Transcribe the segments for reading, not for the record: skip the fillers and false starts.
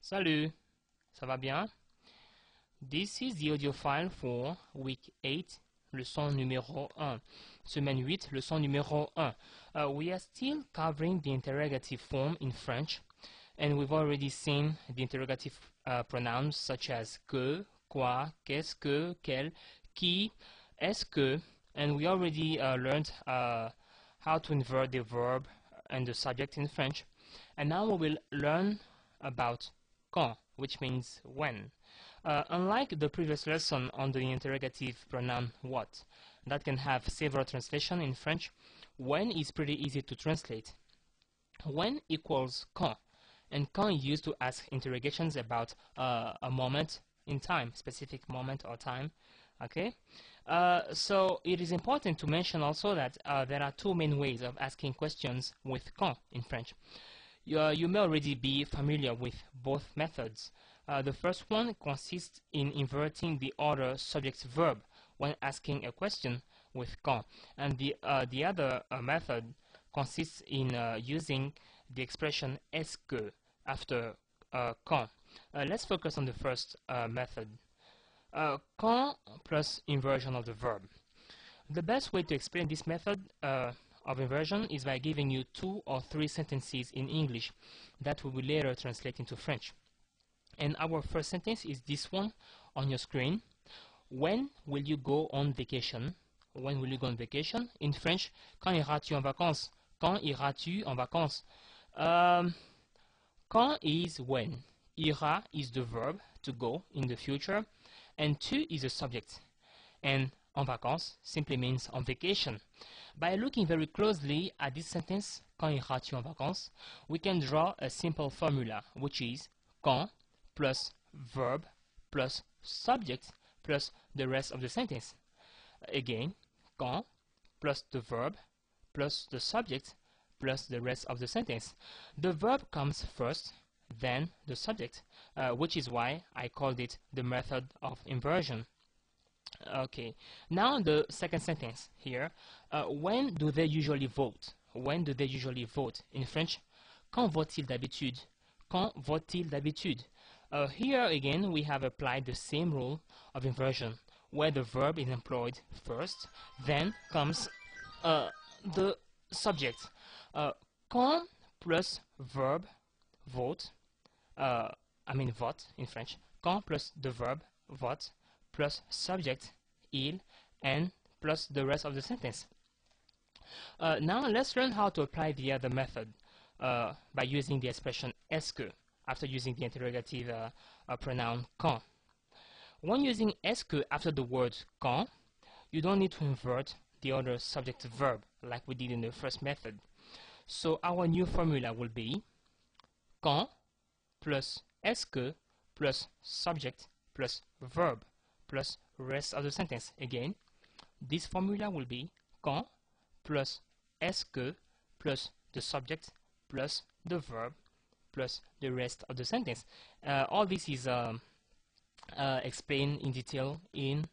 Salut, ça va bien? This is the audio file for week 8, leçon numéro 1. Semaine 8, leçon numéro 1. We are still covering the interrogative form in French, and we've already seen the interrogative pronouns such as que, quoi, qu'est-ce que, quel, qui, est-ce que, and we already learned how to invert the verb and the subject in French. And now we will learn about quand, which means when. Unlike the previous lesson on the interrogative pronoun what, that can have several translations in French, when is pretty easy to translate. When equals quand, and quand is used to ask interrogations about a moment in time, specific moment or time. Okay, so it is important to mention also that there are two main ways of asking questions with quand in French. You may already be familiar with both methods. The first one consists in inverting the order subject-verb when asking a question with quand, and the other method consists in using the expression est-ce que after quand. Let's focus on the first method. Quand plus inversion of the verb. The best way to explain this method of inversion is by giving you 2 or 3 sentences in English that we will later translate into French. And our first sentence is this one on your screen. When will you go on vacation? When will you go on vacation? In French, quand iras-tu en vacances? Quand iras-tu en vacances? Quand is when. Ira is the verb to go in the future, and tu is the subject. And en vacances simply means on vacation. By looking very closely at this sentence, quand iras-tu en vacances, we can draw a simple formula, which is quand plus verb plus subject plus the rest of the sentence. Again, quand plus the verb plus the subject plus the rest of the sentence. The verb comes first, then the subject, which is why I called it the method of inversion. Okay, now the second sentence here. When do they usually vote? When do they usually vote? In French, quand vote-t-il d'habitude? Quand vote-t-il d'habitude? Here again we have applied the same rule of inversion, where the verb is employed first, then comes the subject. Quand plus verb vote, vote in French. Quand plus the verb vote plus subject il and plus the rest of the sentence. Now let's learn how to apply the other method by using the expression est-ce que after using the interrogative pronoun quand. When using est-ce que after the word quand, you don't need to invert the other subject verb like we did in the first method. So our new formula will be quand plus est-ce que plus subject plus verb plus rest of the sentence. Again, this formula will be quand plus est-ce que plus the subject plus the verb plus the rest of the sentence. All this is explained in detail in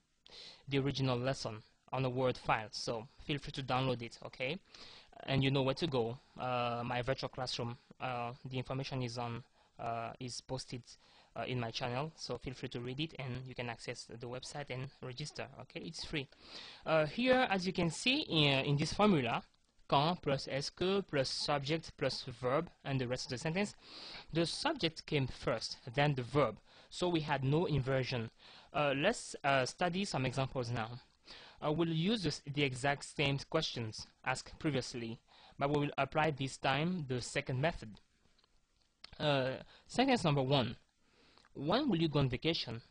the original lesson on a Word file, so feel free to download it, okay? And you know where to go. My virtual classroom, the information is posted in my channel, so feel free to read it, and you can access the website and register. Okay, it's free. Here, as you can see in this formula, quand plus est-ce que plus subject plus verb and the rest of the sentence, the subject came first, then the verb, so we had no inversion. Let's study some examples now. We'll use the exact same questions asked previously, but we will apply this time the second method. Sentence number 1. When will you go on vacation?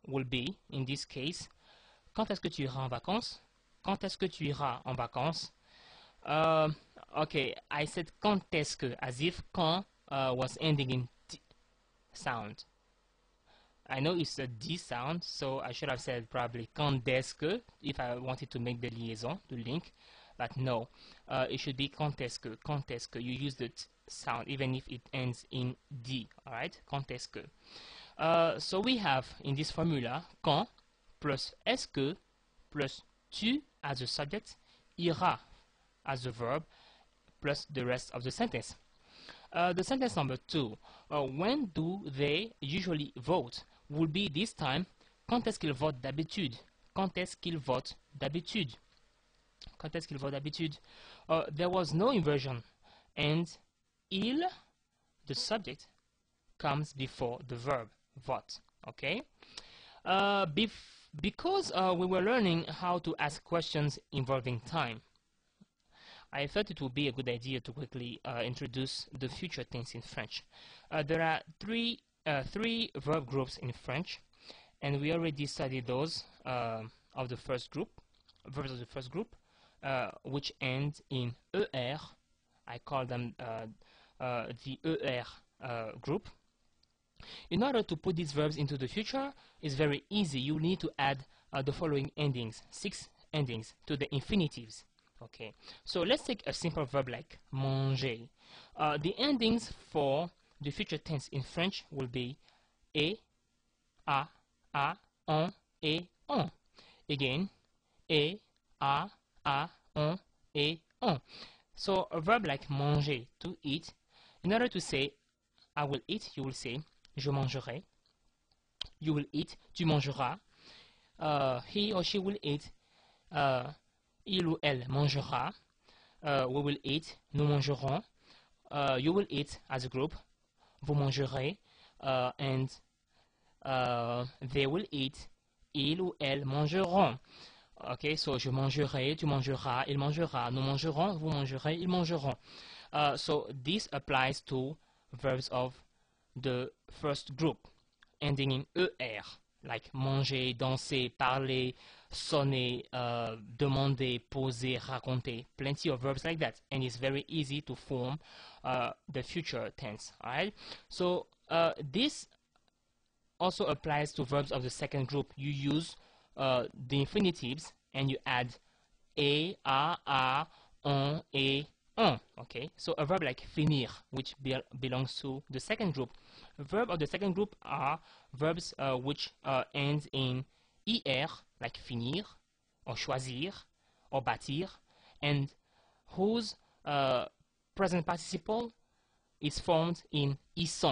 Will be, in this case, quand est-ce que tu iras en vacances? Quand est-ce que tu iras en vacances? Okay, I said quand est-ce que, as if quand was ending in t sound. I know it's a D sound, so I should have said probably quand est-ce que if I wanted to make the liaison, the link, but no. It should be quand est-ce que, quand est-ce que. You use the t sound even if it ends in D, alright? Quand est-ce que. So we have in this formula quand plus est-ce que plus tu as a subject, ira as a verb plus the rest of the sentence. The sentence number 2, when do they usually vote, will be this time quand est-ce qu'ils votent d'habitude. Quand est-ce qu'ils votent d'habitude. Quand est-ce qu'ils votent d'habitude. There was no inversion, and il, the subject, comes before the verb vote. Okay. Because we were learning how to ask questions involving time, I thought it would be a good idea to quickly introduce the future tense in French. There are three verb groups in French, and we already studied those of the first group, verbs of the first group, which end in er. I call them the er group. In order to put these verbs into the future, it's very easy. You need to add the following endings, 6 endings, to the infinitives. Okay, so let's take a simple verb like manger. The endings for the future tense in French will be et, a, on, et, on. Again, et, a, on, et, on. So a verb like manger, to eat, in order to say I will eat, you will say je mangerai. You will eat, tu mangeras. He or she will eat, il ou elle mangera. We will eat, nous mangerons. You will eat as a group, vous mangerez. And they will eat, ils ou elles mangeront. Okay, so je mangerai, tu mangeras, il mangera, nous mangerons, vous mangerez, ils mangeront. So this applies to verbs of the first group ending in er, like manger, danser, parler, sonner, demander, poser, raconter. Plenty of verbs like that, and it's very easy to form the future tense. Alright, so this also applies to verbs of the second group. You use the infinitives and you add a, on, et, on. Okay, so a verb like finir, which belongs to the second group. A verb of the second group are verbs which end in er, like finir, or choisir, or bâtir, and whose present participle is formed in ils.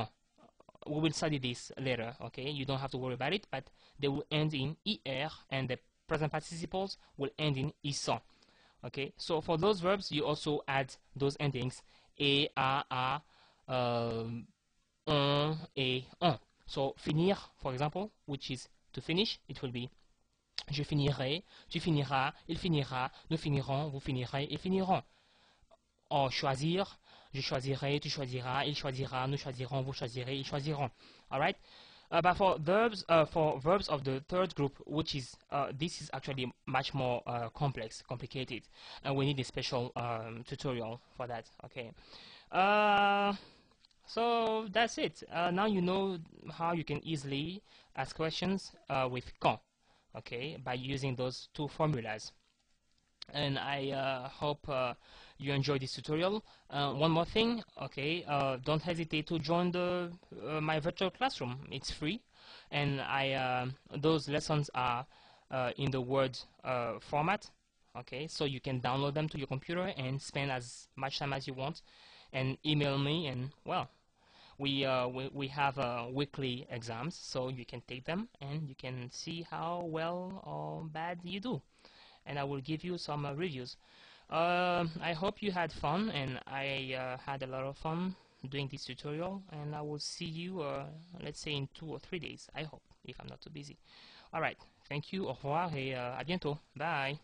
We will study this later, okay? You don't have to worry about it, but they will end in er, and the present participles will end in ils. Okay, so for those verbs, you also add those endings et, on, et, on. So finir, for example, which is to finish, it will be je finirai, tu finiras, il finira, nous finirons, vous finirez, ils finiront. Or choisir, je choisirai, tu choisiras, il choisira, nous choisirons, vous choisirez, ils choisiront. All right. But for verbs of the third group, which is this is actually much more complicated, and we need a special tutorial for that. Okay. So that's it. Now you know how you can easily ask questions with quand, okay, by using those two formulas. And I hope you enjoyed this tutorial. One more thing, okay, don't hesitate to join the my virtual classroom. It's free, and those lessons are in the Word format, okay, so you can download them to your computer and spend as much time as you want, and email me, and well, we have weekly exams, so you can take them and you can see how well or bad you do, and I will give you some reviews. I hope you had fun, and I had a lot of fun doing this tutorial, and I will see you let's say in 2 or 3 days, I hope, if I'm not too busy. Alright, thank you, au revoir, et à bientôt, bye.